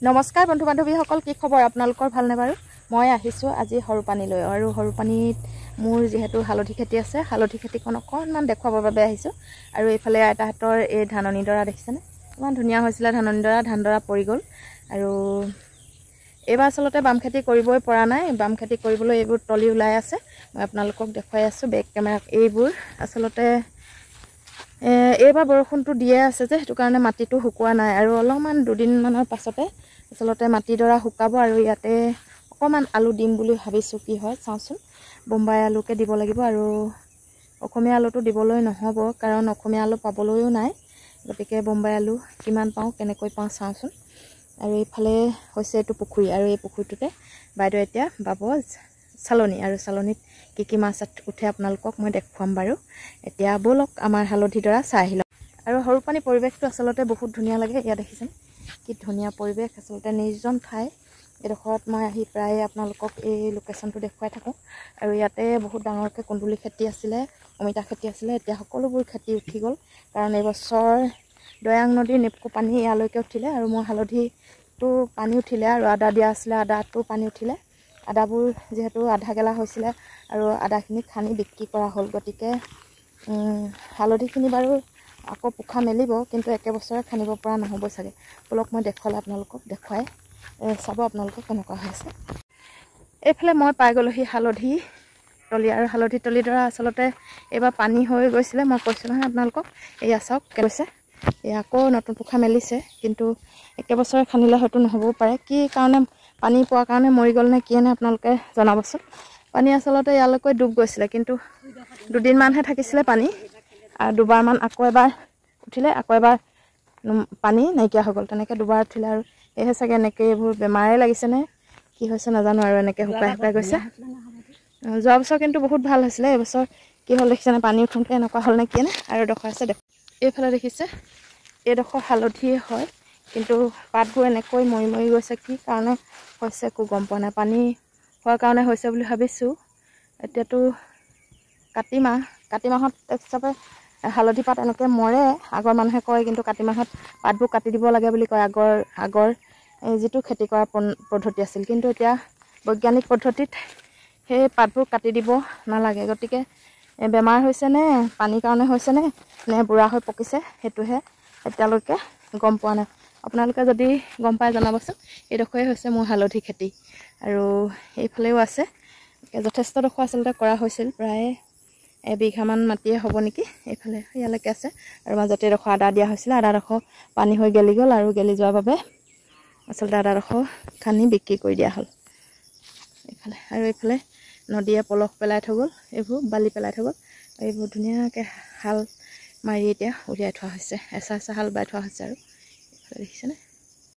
নমস্কাৰ বন্ধু বান্ধৱীসকল, কি খবৰ আপোনালোকৰ? ভালনে বাৰু? মই আহিছোঁ আজি সৰুপানীলৈ আৰু সৰুপানীত মোৰ যিহেতু হালধি খেতি আছে, হালধি খেতিখন অকণমান দেখুৱাবৰ বাবে আহিছোঁ। আৰু এইফালে আইতাহঁতৰ এই ধাননিডৰা দেখিছেনে? ইমান ধুনীয়া হৈছিলে ধাননিডৰা, ধানডৰা পৰি গ'ল। আৰু এইবাৰ আচলতে বাম খেতি কৰিবই পৰা নাই। বাম খেতি কৰিবলৈ এইবোৰ তলি ওলাই আছে। মই আপোনালোকক দেখুৱাই আছোঁ বেক কেমেৰা। এইবোৰ আচলতে এইবাৰ বৰষুণটো দিয়ে আছে যে, সেইটো কাৰণে মাটিটো শুকোৱা নাই। আৰু অলপমান দুদিনমানৰ পাছতে আচলতে মাটিডৰা শুকাব আৰু ইয়াতে অকণমান আলু দিম বুলি ভাবিছোঁ। কি হয় চাওঁচোন। বোম্বাই আলুকে দিব লাগিব আৰু অসমীয়া আলুটো দিবলৈ নহ'ব, কাৰণ অসমীয়া আলু পাবলৈও নাই। গতিকে বোম্বাই আলু কিমান পাওঁ, কেনেকৈ পাওঁ চাওঁচোন। আৰু এইফালে হৈছে এইটো পুখুৰী, আৰু এই পুখুৰীটোতে বাইদেউ এতিয়া বাব চালনী, আৰু চালনীত কি মাছ উঠে আপোনালোকক মই দেখুৱাম বাৰু। এতিয়া ব'লক আমাৰ হালধিডৰা চাই আহি লওক। আৰু সৰুপানী পৰিৱেশটো আচলতে বহুত ধুনীয়া লাগে। ইয়াত দেখিছেনে কি ধুনীয়া পৰিৱেশ, আচলতে নিৰ্জন ঠাই। এইডোখৰত মই আহি প্ৰায় আপোনালোকক এই লোকেশ্যনটো দেখুৱাই থাকোঁ। আৰু ইয়াতে বহুত ডাঙৰকৈ কুন্দুলি খেতি আছিলে, অমিতা খেতি আছিলে। এতিয়া সকলোবোৰ খেতি উঠি গ'ল, কাৰণ এইবছৰ দৈয়াং নদীৰ নেপকো পানী ইয়ালৈকে উঠিলে আৰু মোৰ হালধিটো পানী উঠিলে। আৰু আদা দিয়া আছিলে, আদাটো পানী উঠিলে। আদাবোৰ যিহেতু আধা গেলা হৈছিলে আৰু আদাখিনি খানি বিক্ৰী কৰা হ'ল। গতিকে হালধিখিনি বাৰু আকৌ পোখা মেলিব, কিন্তু একেবছৰে খানিব পৰা নহ'ব চাগে। বলক মই দেখুৱালে আপোনালোকক দেখুৱাই চাব আপোনালোকক কেনেকুৱা হৈছে। এইফালে মই পাই গ'লোহি হালধি তলি, আৰু হালধি তলিডৰা আচলতে এইবাৰ পানী হৈ গৈছিলে। মই কৈছোঁ নহয় আপোনালোকক, এয়া চাওক কৈছে এয়া আকৌ নতুন পোখা মেলিছে, কিন্তু একেবছৰে খানিলে হয়তো নহ'বও পাৰে। কি কাৰণে পানী পোৱাৰ কাৰণে মৰি গ'ল নে কিয়ে নে আপোনালোকে জনাবচোন। পানী আচলতে ইয়ালৈকে ডুব গৈছিলে, কিন্তু দুদিনমানহে থাকিছিলে পানী, আৰু দুবাৰমান আকৌ এবাৰ উঠিলে, আকৌ এবাৰ পানী নাইকিয়া হৈ গ'ল। তেনেকৈ দুবাৰ উঠিলে, আৰু সেয়েহে চাগে এনেকৈ এইবোৰ বেমাৰেই লাগিছেনে কি হৈছে নাজানো, আৰু এনেকৈ শুকাই শুকাই গৈছে। যোৱা বছৰ কিন্তু বহুত ভাল হৈছিলে। এইবছৰ কি হ'ল দেখিছেনে, পানী উঠোঁতে এনেকুৱা হ'ল নে কিয়ে নে। আৰু এডোখৰ আছে এইফালে দেখিছে, এইডোখৰ হালধিয়ে হয়, কিন্তু পাতবোৰ এনেকৈ মৰি মৰি গৈছে। কি কাৰণে হৈছে একো গম পোৱা নাই। পানী হোৱাৰ কাৰণে হৈছে বুলি ভাবিছোঁ। এতিয়াতো কাতি মাহত হিচাপে হালধি পাত এনেকৈ মৰে, আগৰ মানুহে কয়, কিন্তু কাতি মাহত পাতবোৰ কাটি দিব লাগে বুলি কয়। আগৰ যিটো খেতি কৰা পদ্ধতি আছিল, কিন্তু এতিয়া বৈজ্ঞানিক পদ্ধতিত সেই পাতবোৰ কাটি দিব নালাগে। গতিকে বেমাৰ হৈছেনে, পানীৰ কাৰণে হৈছেনে, নে বুঢ়া হৈ পকিছে, সেইটোহে এতিয়ালৈকে গম পোৱা নাই। আপোনালোকে যদি গম পাই জনাবচোন। এইডোখৰে হৈছে মোৰ হালধি খেতি, আৰু এইফালেও আছে। যথেষ্টডোখৰ আচলতে কৰা হৈছিল, প্ৰায় এবিঘামান মাটিয়ে হ'ব নেকি। এইফালে ইয়ালৈকে আছে, আৰু মাজতে এডোখৰ আদা দিয়া হৈছিলে। আদাডোখৰ পানী হৈ গেলি গ'ল, আৰু গেলি যোৱাৰ বাবে আচলতে আদাডোখৰ খানি বিক্ৰী কৰি দিয়া হ'ল। এইফালে আৰু এইফালে নদীয়ে পলস পেলাই থৈ গ'ল, এইবোৰ বালি পেলাই থৈ গ'ল। এইবোৰ ধুনীয়াকৈ হাল মাৰি এতিয়া উলিয়াই থোৱা হৈছে, এচা হাল বাই থোৱা হৈছে। আৰু এইফালে দেখিছেনে